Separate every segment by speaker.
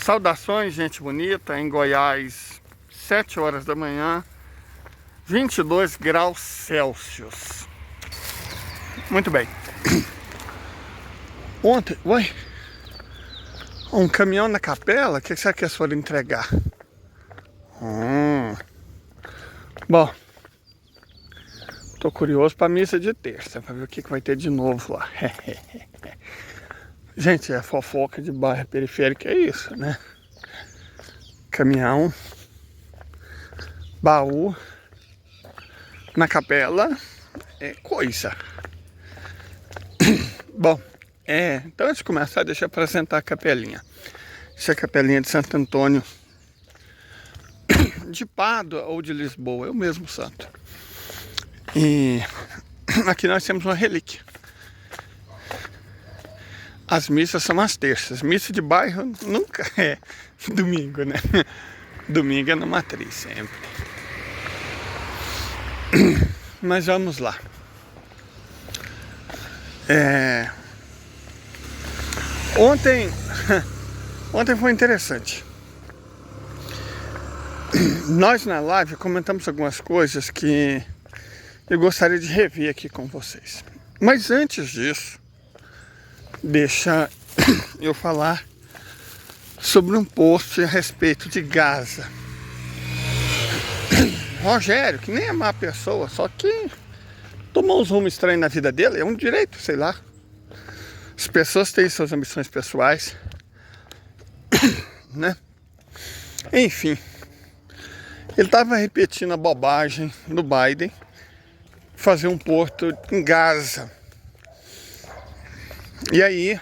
Speaker 1: Saudações, gente bonita, em Goiás, 7 horas da manhã, 22 graus Celsius. Muito bem. Ontem, um caminhão na capela, o que será que eles foram entregar? Bom, tô curioso pra missa de terça, pra ver o que vai ter de novo lá. Gente, a fofoca de bairro periférico é isso, né? Caminhão, baú, na capela, é coisa. Bom, então antes de começar, deixa eu apresentar a capelinha. Essa é a capelinha de Santo Antônio de Pádua ou de Lisboa, é o mesmo santo. E aqui nós temos uma relíquia. As missas são às terças. Missa de bairro nunca é domingo, né? Domingo é na matriz, sempre. Mas vamos lá. Ontem foi interessante. Nós na live comentamos algumas coisas que eu gostaria de rever aqui com vocês. Mas antes disso, deixa eu falar sobre um post a respeito de Gaza. Rogério, que nem é má pessoa, só que tomou uns rumos estranhos na vida dele, é um direito, sei lá. As pessoas têm suas ambições pessoais, né? Enfim, ele estava repetindo a bobagem do Biden fazer um porto em Gaza. E aí,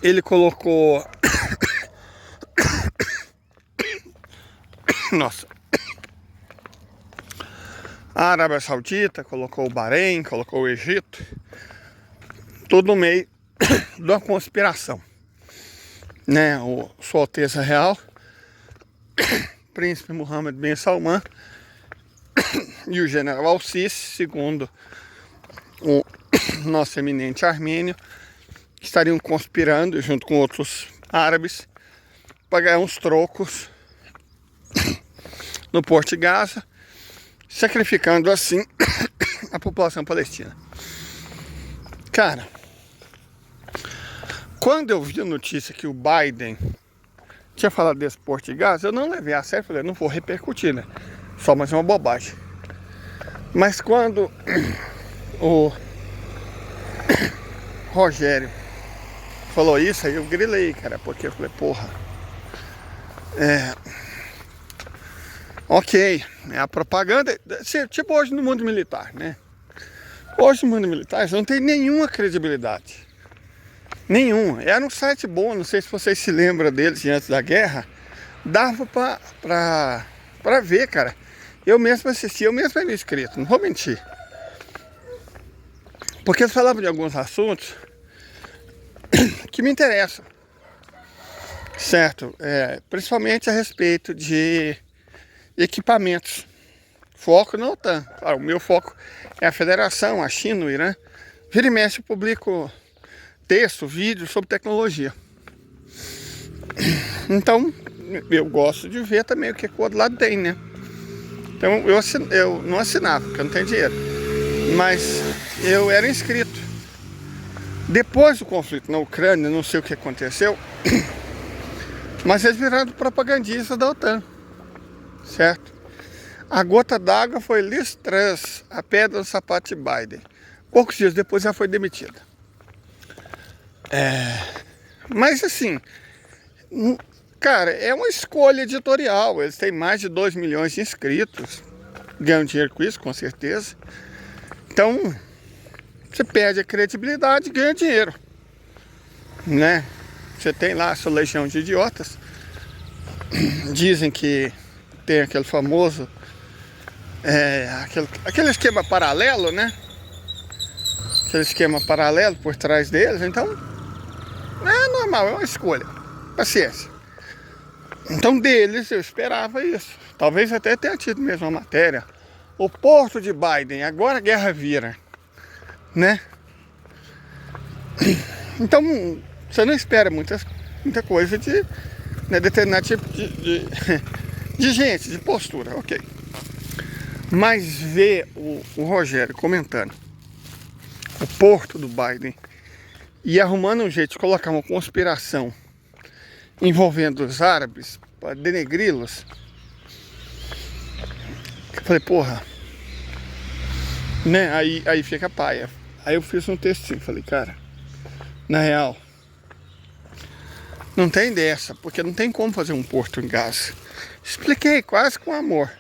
Speaker 1: ele colocou... Nossa. A Arábia Saudita, colocou o Bahrein, colocou o Egito. Tudo no meio de uma conspiração. Né? O Sua Alteza Real, Príncipe Mohammed bin Salman e o General Al-Sisi, segundo o nosso eminente armênio, estariam conspirando junto com outros árabes para ganhar uns trocos no Porto de Gaza, sacrificando assim a população palestina. Cara, quando eu vi a notícia que o Biden tinha falado desse Porto de Gaza, eu não levei a sério, falei, não vou repercutir, né? Só mais uma bobagem. Mas quando o Rogério falou isso, aí eu grilei, cara, porque eu falei, porra, ok, é a propaganda, tipo hoje no mundo militar, né? Hoje no mundo militar não tem nenhuma credibilidade, nenhuma. Era um site bom, não sei se vocês se lembram deles de antes da guerra, dava pra ver, cara. Eu mesmo assisti, eu mesmo era inscrito, não vou mentir. Porque eles falavam de alguns assuntos que me interessam, certo? Principalmente a respeito de equipamentos. Foco na OTAN. Claro, o meu foco é a Federação, a China, o Irã. Vira e mexe, eu publico texto, vídeo sobre tecnologia. Então, eu gosto de ver também o que o outro lado tem, né? Então, eu não assinava, porque eu não tenho dinheiro. Mas eu era inscrito. Depois do conflito na Ucrânia, não sei o que aconteceu, mas eles viraram propagandistas da OTAN, certo? A gota d'água foi Liz Truss, a pedra no sapato de Biden. Poucos dias depois já foi demitida. Mas assim, cara, é uma escolha editorial. Eles têm mais de 2 milhões de inscritos, ganham dinheiro com isso, com certeza. Então, você perde a credibilidade e ganha dinheiro, né? Você tem lá a sua legião de idiotas. Dizem que tem aquele famoso aquele esquema paralelo, né? Aquele esquema paralelo por trás deles. Então, é normal, é uma escolha. Paciência. Então, deles eu esperava isso. Talvez até tenha tido mesmo a matéria. O porto de Biden, agora a guerra vira, né? Então, você não espera muitas muita coisa de, né, determinado tipo de gente, de postura, ok. Mas ver o Rogério comentando o porto do Biden e arrumando um jeito de colocar uma conspiração envolvendo os árabes para denegri-los, eu falei, porra, né? Aí fica a paia. Aí eu fiz um textinho, falei, cara, na real, não tem dessa, porque não tem como fazer um porto em Gaza. Expliquei quase com amor.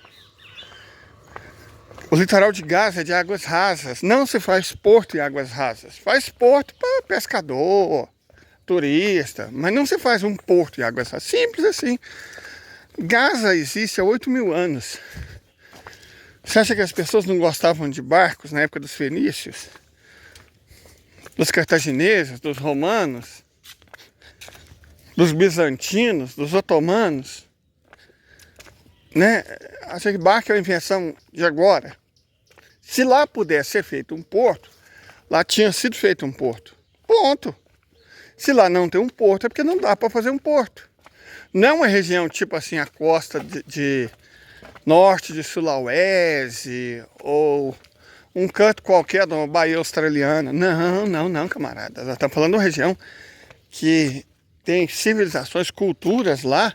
Speaker 1: O litoral de Gaza é de águas rasas. Não se faz porto em águas rasas. Faz porto para pescador, turista, mas não se faz um porto em águas rasas. Simples assim. Gaza existe há 8.000 anos. Você acha que as pessoas não gostavam de barcos na época dos fenícios? Dos cartagineses, dos romanos? Dos bizantinos, dos otomanos? Né? Acha que barco é uma invenção de agora? Se lá pudesse ser feito um porto, lá tinha sido feito um porto. Ponto. Se lá não tem um porto, é porque não dá para fazer um porto. Não é uma região tipo assim, a costa de norte de Sulawesi, ou um canto qualquer de uma baía australiana. Não, camarada. Nós estamos falando de uma região que tem civilizações, culturas lá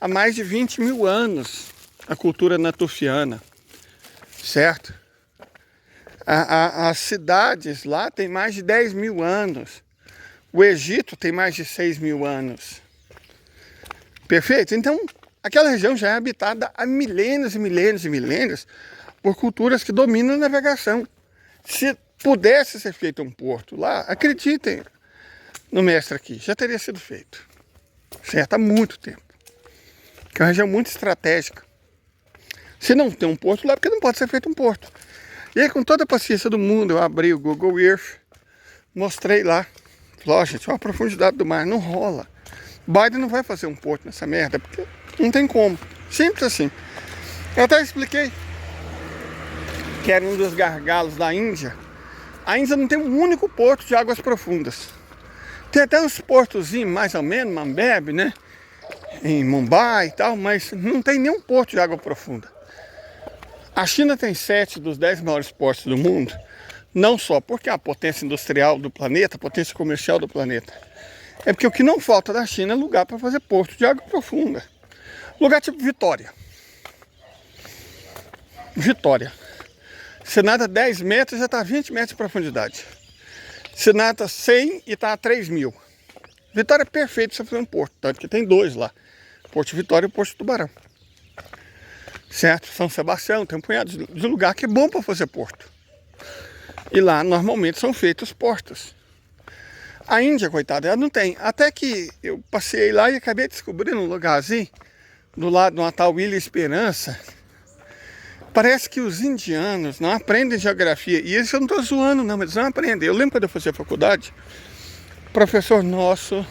Speaker 1: há mais de 20.000 anos. A cultura natufiana, certo? As cidades lá têm mais de 10.000 anos. O Egito tem mais de 6.000 anos. Perfeito? Então, aquela região já é habitada há milênios e milênios e milênios por culturas que dominam a navegação. Se pudesse ser feito um porto lá, acreditem no mestre aqui, já teria sido feito. Certo? Há muito tempo. Que é uma região muito estratégica. Se não tem um porto lá, é porque não pode ser feito um porto. E aí, com toda a paciência do mundo, eu abri o Google Earth, mostrei lá. Falei, ó, gente, olha a profundidade do mar, não rola. Biden não vai fazer um porto nessa merda, porque não tem como. Simples assim. Eu até expliquei que era um dos gargalos da Índia. A Índia não tem um único porto de águas profundas. Tem até uns portozinhos, mais ou menos, Mambebe, né? Em Mumbai e tal, mas não tem nenhum porto de água profunda. A China tem 7 dos 10 maiores portos do mundo, não só porque é a potência industrial do planeta, a potência comercial do planeta, é porque o que não falta da China é lugar para fazer porto de água profunda. Lugar tipo Vitória. Vitória. Você nada 10 metros, já está a 20 metros de profundidade. Você nada 100 e está a 3.000. Vitória é perfeito para você fazer um porto, tanto que tem 2 lá. Porto Vitória e Porto Tubarão. Certo? São Sebastião, tem um punhado de lugar que é bom para fazer porto. E lá normalmente são feitos portos. A Índia, coitada, ela não tem. Até que eu passei lá e acabei descobrindo um lugarzinho, do lado de uma tal Ilha Esperança. Parece que os indianos não aprendem geografia. E isso eu não estou zoando não, mas eles não aprendem. Eu lembro quando eu fazia faculdade, o professor nosso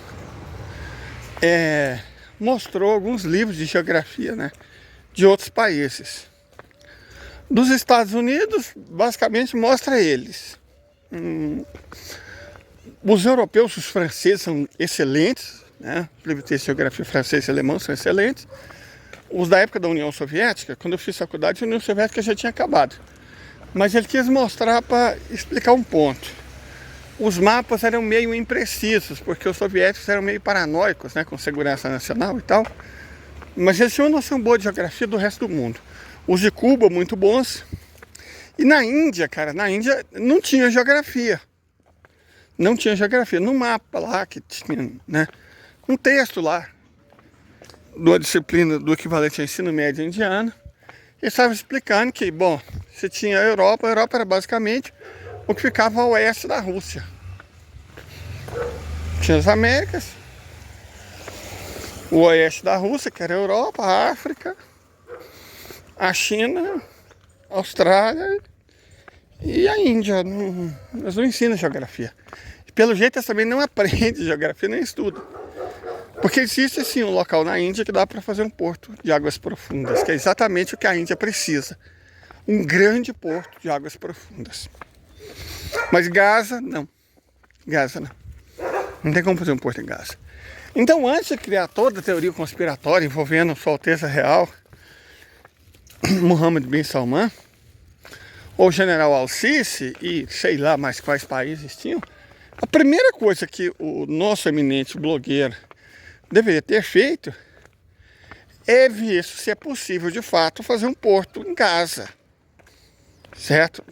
Speaker 1: mostrou alguns livros de geografia, né? De outros países. Dos Estados Unidos, basicamente mostra eles. Os europeus, os franceses são excelentes, né? Os livros de geografia francês e alemão são excelentes. Os da época da União Soviética, quando eu fiz faculdade, a União Soviética já tinha acabado. Mas ele quis mostrar para explicar um ponto. Os mapas eram meio imprecisos, porque os soviéticos eram meio paranoicos, né? Com segurança nacional e tal. Mas eles tinham uma noção boa de geografia do resto do mundo. Os de Cuba, muito bons. E na Índia, cara, na Índia não tinha geografia. Não tinha geografia. No mapa lá que tinha, né? Um texto lá, de uma disciplina do equivalente ao ensino médio indiano. Ele estava explicando que, bom, você tinha a Europa era basicamente o que ficava a oeste da Rússia. Tinha as Américas, o oeste da Rússia, que era a Europa, a África, a China, a Austrália e a Índia. Eles não ensinam geografia. E, pelo jeito, eles também não aprendem geografia, nem estudam. Porque existe sim um local na Índia que dá para fazer um porto de águas profundas, que é exatamente o que a Índia precisa. Um grande porto de águas profundas. Mas Gaza, não. Gaza, não. Não tem como fazer um porto em Gaza. Então, antes de criar toda a teoria conspiratória envolvendo Sua Alteza Real, Mohammed bin Salman, ou General Al-Sisi e sei lá mais quais países tinham, a primeira coisa que o nosso eminente blogueiro deveria ter feito é ver se é possível de fato fazer um porto em Gaza, certo?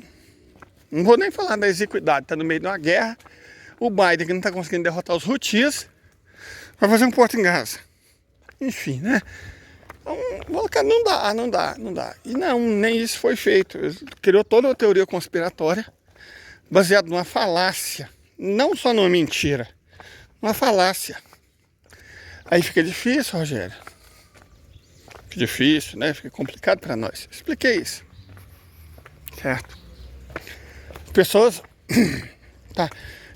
Speaker 1: Não vou nem falar da exiguidade, está no meio de uma guerra, o Biden que não está conseguindo derrotar os Houthis, vai fazer um porto em Gaza. Enfim, né? Então, não dá. E não, nem isso foi feito. Ele criou toda uma teoria conspiratória baseada numa falácia, não só numa mentira, uma falácia. Aí fica difícil, Rogério. Fica difícil, né? Fica complicado para nós. Expliquei isso. Certo? Pessoas... Tá.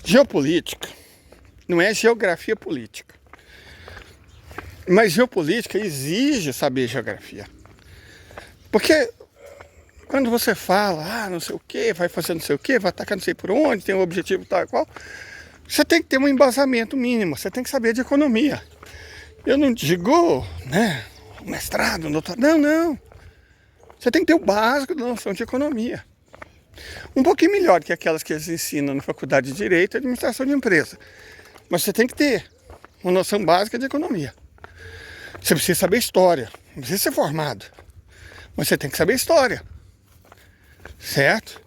Speaker 1: Geopolítica não é geografia política. Mas geopolítica exige saber geografia. Porque quando você fala, não sei o que, vai fazer não sei o que, vai atacar não sei por onde, tem um objetivo tal e qual, você tem que ter um embasamento mínimo, você tem que saber de economia. Eu não digo, né, mestrado, doutorado, não. Você tem que ter o básico da noção de economia. Um pouquinho melhor que aquelas que eles ensinam na faculdade de Direito e Administração de Empresa. Mas você tem que ter uma noção básica de economia. Você precisa saber história, não precisa ser formado, mas você tem que saber história, certo?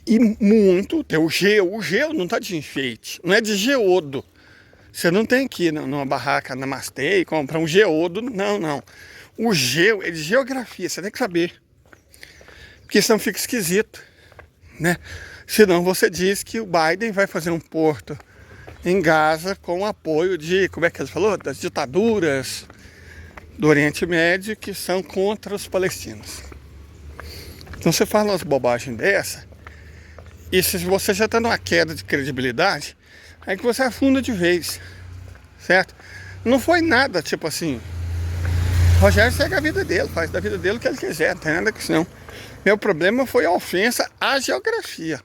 Speaker 1: E muito, tem o gelo não está de enfeite, não é de geodo. Você não tem que ir numa barraca Namastê e comprar um geodo, não. O geo é de geografia, você tem que saber. Porque senão fica esquisito, né? Senão você diz que o Biden vai fazer um porto em Gaza com o apoio de, como é que ele falou? Das ditaduras do Oriente Médio que são contra os palestinos. Então você fala umas bobagens dessa, e se você já está numa queda de credibilidade, aí que você afunda de vez, certo? Não foi nada tipo assim, Rogério segue a vida dele, faz da vida dele o que ele quiser, não tem nada com isso não. Meu problema foi a ofensa à geografia.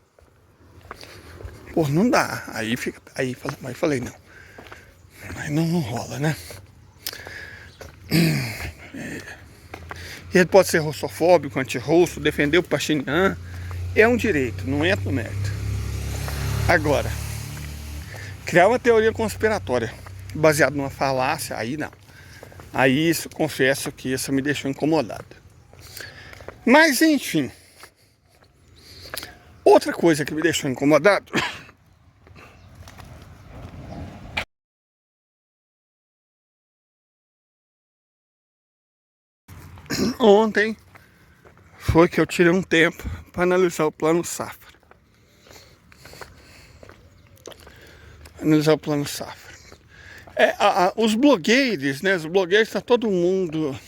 Speaker 1: Pô, não dá. Aí falei, não. Aí não rola, né? Ele pode ser russofóbico, anti-russo, defender o Pashinyan. É um direito, não entra no mérito. Agora, criar uma teoria conspiratória baseada numa falácia, aí não. Aí isso, confesso que isso me deixou incomodado. Mas enfim, outra coisa que me deixou incomodado ontem foi que eu tirei um tempo para analisar o plano Safra. Os blogueiros, né? Os blogueiros, está todo mundo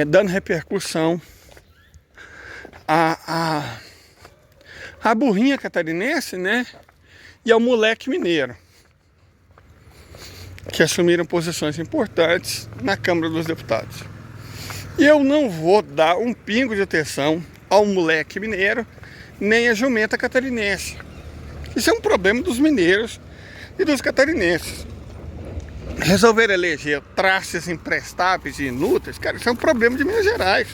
Speaker 1: dando repercussão a burrinha catarinense, né? E ao moleque mineiro, que assumiram posições importantes na Câmara dos Deputados. E eu não vou dar um pingo de atenção ao moleque mineiro, nem à jumenta catarinense. Isso é um problema dos mineiros e dos catarinenses. Resolver eleger traços imprestáveis e inúteis, cara, isso é um problema de Minas Gerais.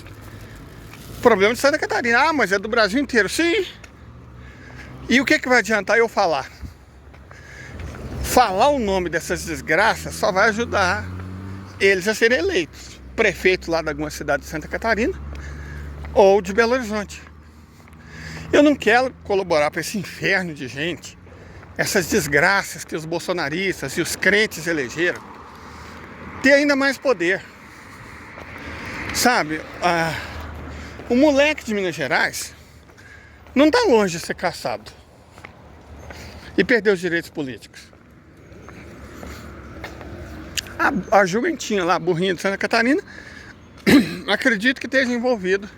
Speaker 1: Problema de Santa Catarina. Mas é do Brasil inteiro, sim. E o que vai adiantar eu falar? Falar o nome dessas desgraças só vai ajudar eles a serem eleitos. Prefeito lá de alguma cidade de Santa Catarina ou de Belo Horizonte. Eu não quero colaborar para esse inferno de gente, essas desgraças que os bolsonaristas e os crentes elegeram, ter ainda mais poder. Sabe, o moleque de Minas Gerais não está longe de ser caçado e perder os direitos políticos. A juventinha lá, a burrinha de Santa Catarina, acredito que esteja envolvido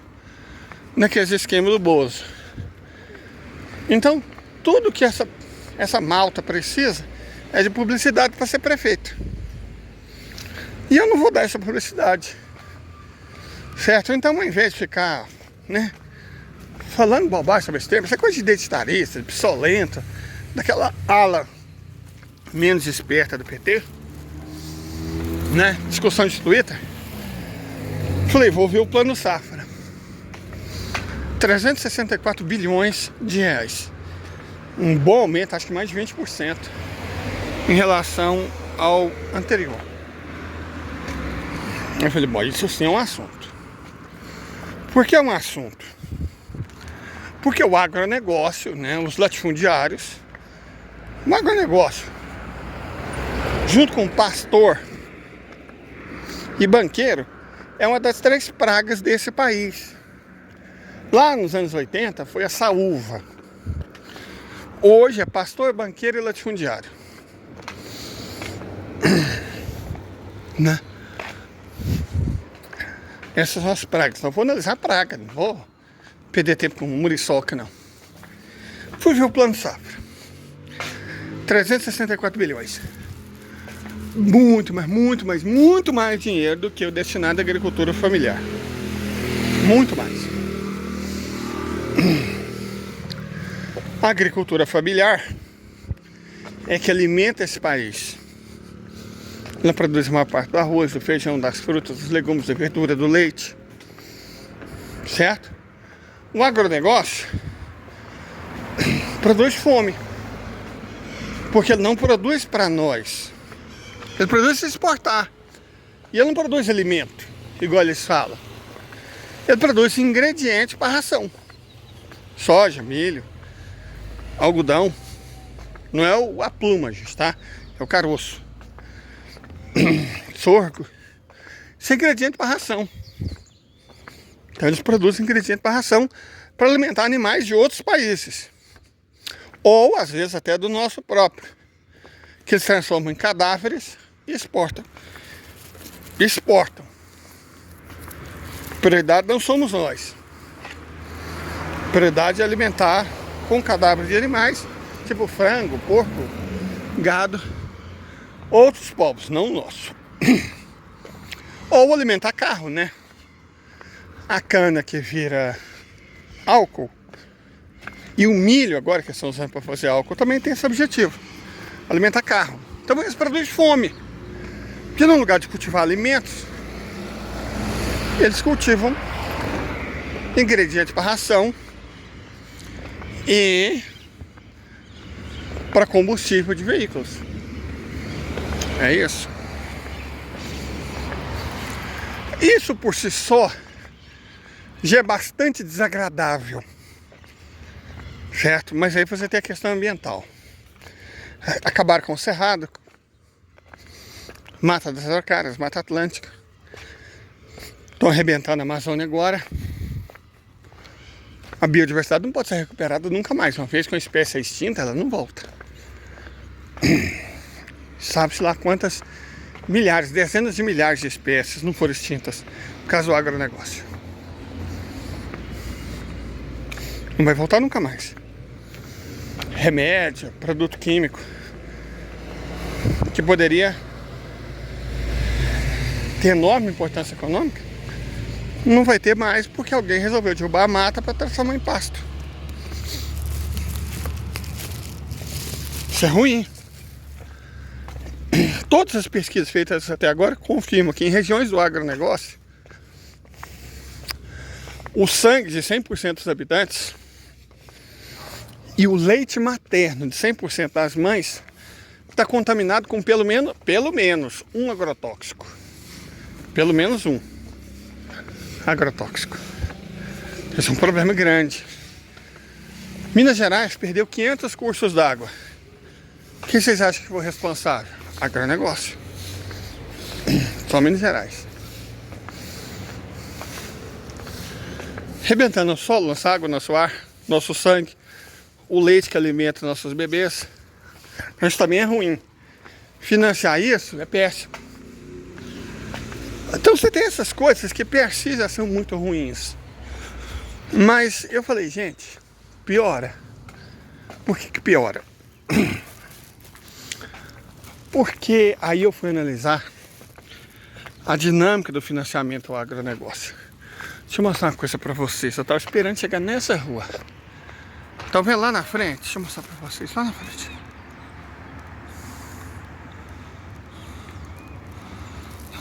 Speaker 1: naqueles esquemas do Bozo. Então, tudo que essa malta precisa é de publicidade para ser prefeito. E eu não vou dar essa publicidade, certo? Então, ao invés de ficar, né, falando bobagem sobre esse tema, essa coisa de identitarista, de psolenta, daquela ala menos esperta do PT, né? Discussão de Twitter. Falei, vou ver o Plano Safra. 364 bilhões de reais. Um bom aumento, acho que mais de 20% em relação ao anterior. Eu falei, bom, isso sim é um assunto. Por que é um assunto? Porque o agronegócio, né, os latifundiários, o agronegócio, junto com o pastor e banqueiro, é uma das 3 pragas desse país. Lá nos anos 80 foi a saúva. Hoje é pastor, banqueiro e latifundiário. Né? Essas são as pragas. Não vou analisar a praga, não vou perder tempo com muriçoca, não. Fui ver o Plano Safra. 364 bilhões. Muito mais dinheiro do que o destinado à agricultura familiar. Muito mais. A agricultura familiar é que alimenta esse país. Ela produz a maior parte do arroz, do feijão, das frutas, dos legumes, da verdura, do leite. Certo? O agronegócio produz fome. Porque ele não produz para nós. Ele produz para exportar. E ele não produz alimento, igual eles falam. Ele produz ingredientes para ração. Soja, milho, algodão. Não é a pluma, tá? É o caroço. Sorgo. Isso é ingrediente para ração. Então eles produzem ingrediente para ração para alimentar animais de outros países. Ou às vezes até do nosso próprio. Que eles transformam em cadáveres e exportam. Exportam. Prioridade não somos nós. Prioridade é alimentar com cadáveres de animais, tipo frango, porco, gado, outros povos, não o nosso. Ou alimentar carro, né? A cana que vira álcool e o milho agora que estão usando para fazer álcool também tem esse objetivo, alimentar carro. Então eles produzem fome. Porque no lugar de cultivar alimentos, eles cultivam ingredientes para ração e para combustível de veículos. É isso. Isso por si só já é bastante desagradável, certo? Mas aí você tem a questão ambiental. Acabaram com o cerrado, Mata das Araucárias, Mata Atlântica. Estão arrebentando a Amazônia agora. A biodiversidade não pode ser recuperada nunca mais. Uma vez que uma espécie é extinta, ela não volta. Sabe-se lá quantas milhares, dezenas de milhares de espécies não foram extintas por causa do agronegócio. Não vai voltar nunca mais. Remédio, produto químico, que poderia ter enorme importância econômica, não vai ter mais porque alguém resolveu derrubar a mata para transformar em pasto. Isso é ruim. Todas as pesquisas feitas até agora confirmam que em regiões do agronegócio, o sangue de 100% dos habitantes e o leite materno de 100% das mães está contaminado com pelo menos um agrotóxico. Pelo menos um agrotóxico. Esse é um problema grande. Minas Gerais perdeu 500 cursos d'água. Quem vocês acham que foi responsável? Agronegócio. Só Minas Gerais. Rebentando o solo, nossa água, nosso ar, nosso sangue, o leite que alimenta nossos bebês. Mas também é ruim. Financiar isso é péssimo. Então você tem essas coisas que per si já são muito ruins. Mas eu falei, gente, piora. Por que piora? Porque aí eu fui analisar a dinâmica do financiamento ao agronegócio. Deixa eu mostrar uma coisa pra vocês. Eu tava esperando chegar nessa rua. Tá vendo lá na frente? Deixa eu mostrar pra vocês, lá na frente.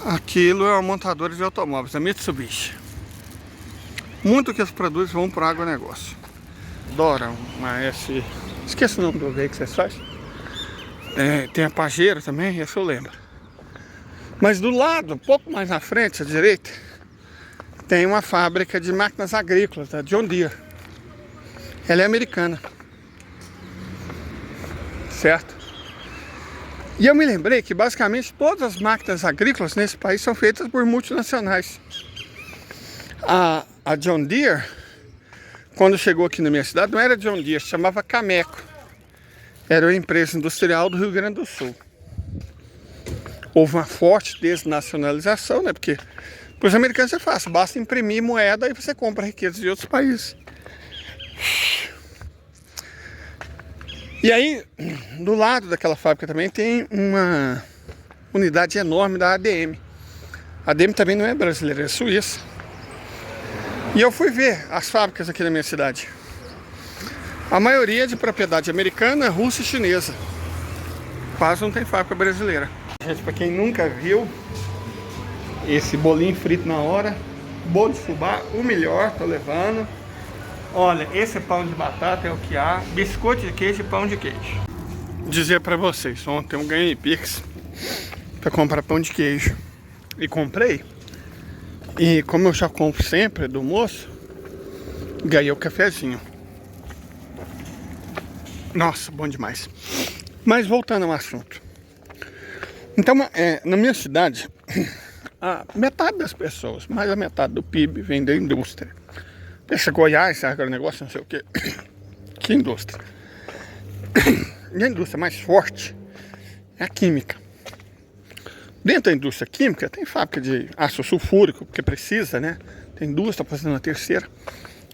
Speaker 1: Aquilo é uma montadora de automóveis, a Mitsubishi. Muito que eles produzem vão para o agronegócio. Dora, uma S... Esqueci o nome do veículo que vocês fazem. Tem a Pajero também, essa eu lembro. Mas do lado, um pouco mais na frente, à direita, tem uma fábrica de máquinas agrícolas, da John Deere. Ela é americana. Certo? E eu me lembrei que basicamente todas as máquinas agrícolas nesse país são feitas por multinacionais. A John Deere, quando chegou aqui na minha cidade, não era John Deere, se chamava Cameco. Era uma empresa industrial do Rio Grande do Sul. Houve uma forte desnacionalização, né? Porque para os americanos é fácil, basta imprimir moeda e você compra riquezas de outros países. E aí, do lado daquela fábrica também tem uma unidade enorme da ADM. A ADM também não é brasileira, é suíça. E eu fui ver as fábricas aqui na minha cidade. A maioria é de propriedade americana, russa e chinesa. Quase não tem fábrica brasileira. Gente, para quem nunca viu, esse bolinho frito na hora, bolo de fubá, o melhor, tô levando. Olha, esse pão de batata é o que há, biscoito de queijo e pão de queijo. Dizer pra vocês, ontem eu ganhei Pix pra comprar pão de queijo. E comprei. E como eu já compro sempre do moço, ganhei o cafezinho. Nossa, bom demais. Mas voltando ao assunto. Então, na minha cidade, a metade das pessoas, mais da metade do PIB vem da indústria. Essa Goiás, agronegócio, não sei o que. Que indústria? E a indústria mais forte é a química. Dentro da indústria química tem fábrica de ácido sulfúrico, porque precisa, né? Tem duas, está fazendo a terceira.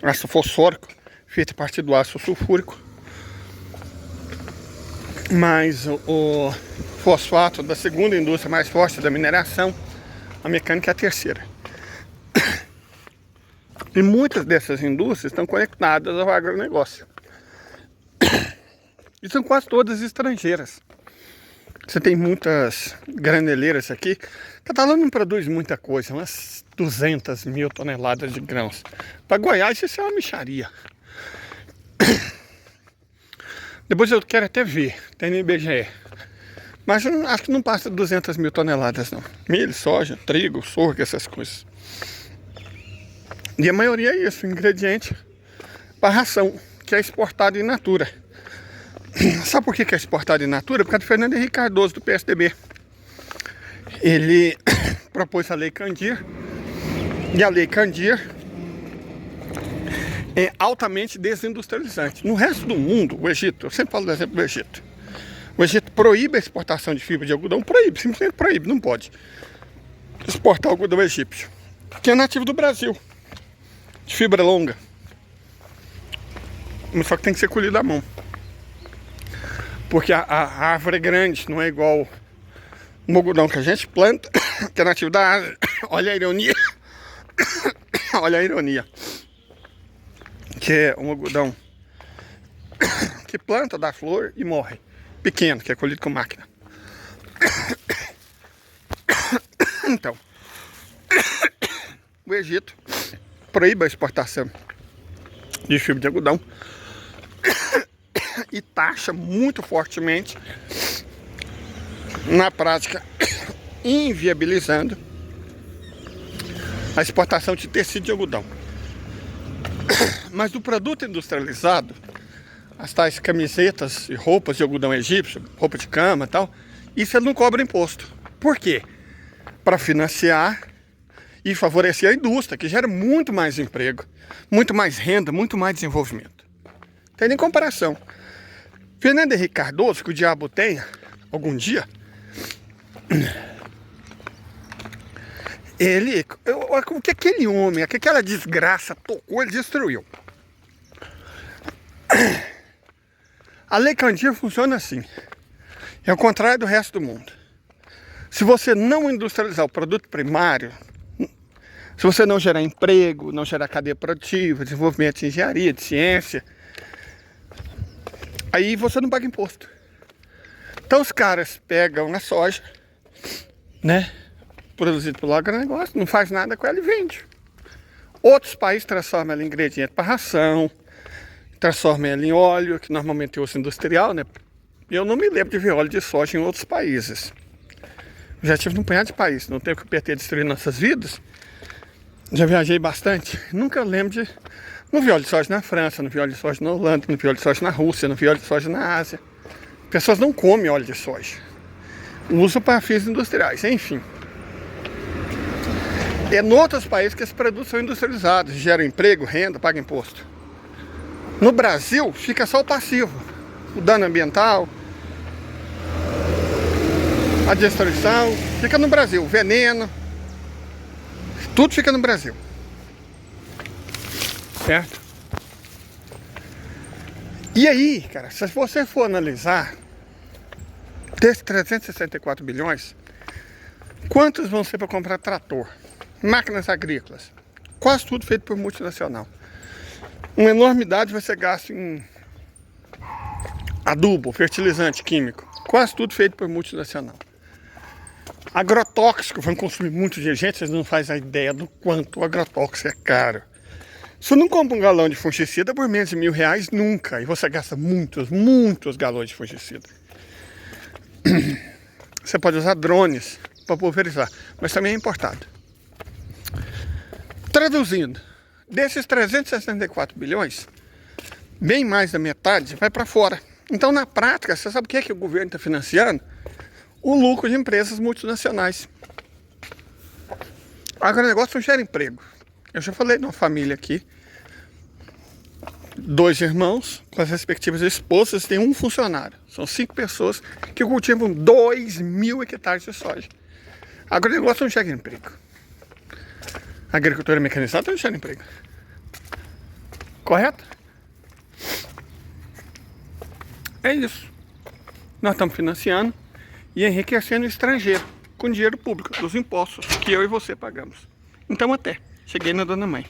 Speaker 1: Ácido fosfórico, feito a partir do ácido sulfúrico. Mas o fosfato da segunda indústria mais forte da mineração, a mecânica é a terceira. E muitas dessas indústrias estão conectadas ao agronegócio. E são quase todas estrangeiras. Você tem muitas graneleiras aqui. Catalão não produz muita coisa, umas 200 mil toneladas de grãos. Para Goiás isso é uma mixaria. Depois eu quero até ver, tem no IBGE. Mas eu acho que não passa de 200 mil toneladas não. Milho, soja, trigo, sorgo, essas coisas. E a maioria é isso, ingrediente para ração, que é exportado in natura. Sabe por que é exportado in natura? Por causa do Fernando Henrique Cardoso, do PSDB. Ele propôs a Lei Candir, e a Lei Candir é altamente desindustrializante. No resto do mundo, o Egito, eu sempre falo do exemplo do Egito. O Egito proíbe a exportação de fibra de algodão, proíbe, simplesmente proíbe, não pode exportar algodão egípcio, que é nativo do Brasil. De fibra longa, só que tem que ser colhido à mão, porque a árvore é grande, não é igual o algodão que a gente planta, que é nativo da árvore. Olha a ironia. Olha a ironia, que é um algodão que planta, dá flor e morre, pequeno, que é colhido com máquina. Então, o Egito proíbe a exportação de fibra de algodão e taxa muito fortemente, na prática, inviabilizando a exportação de tecido de algodão. Mas do produto industrializado, as tais camisetas e roupas de algodão egípcio, roupa de cama e tal, isso ele não cobra imposto. Por quê? Para financiar e favorecer a indústria, que gera muito mais emprego, muito mais renda, muito mais desenvolvimento. Tem nem comparação. Fernando Henrique Cardoso, que o diabo tenha algum dia, o que aquele homem, aquela desgraça tocou, ele destruiu. A Lei Candir funciona assim. É o contrário do resto do mundo. Se você não industrializar o produto primário, se você não gerar emprego, não gerar cadeia produtiva, desenvolvimento de engenharia, de ciência, aí você não paga imposto. Então os caras pegam a soja, né? produzido pelo agronegócio, não faz nada com ela e vende. Outros países transformam ela em ingrediente para ração, transformam ela em óleo, que normalmente é osso industrial, né? Eu não me lembro de ver óleo de soja em outros países. Já estive num punhado de países, não tem que o PT destruir nossas vidas. Já viajei bastante, nunca lembro de... Não vi óleo de soja na França, não vi óleo de soja na Holanda, não vi óleo de soja na Rússia, não vi óleo de soja na Ásia. Pessoas não comem óleo de soja. Usam para fins industriais, enfim. É em outros países que esses produtos são industrializados, geram emprego, renda, pagam imposto. No Brasil, fica só o passivo. O dano ambiental, a destruição, fica no Brasil. O veneno, tudo fica no Brasil. Certo? E aí, cara, se você for analisar, desses 364 bilhões, quantos vão ser para comprar trator, máquinas agrícolas? Quase tudo feito por multinacional. Uma enormidade vai ser gasto em adubo, fertilizante químico. Quase tudo feito por multinacional. Agrotóxico, vão consumir muito de gente, vocês não fazem a ideia do quanto o agrotóxico é caro. Você não compra um galão de fungicida por menos de R$1.000 nunca. E você gasta muitos galões de fungicida. Você pode usar drones para pulverizar, mas também é importado. Traduzindo, desses 364 bilhões, bem mais da metade vai para fora. Então, na prática, você sabe o que é que o governo está financiando? O lucro de empresas multinacionais. O agronegócio não gera emprego. Eu já falei de uma família aqui, 2 irmãos com as respectivas esposas, tem um funcionário. São 5 pessoas que cultivam 2.000 hectares de soja. Agronegócio não gera emprego. A agricultura mecanizada não gera emprego. Correto? É isso. Nós estamos financiando e enriquecendo o estrangeiro com dinheiro público, dos impostos que eu e você pagamos. Então até. Cheguei na Dona Mãe.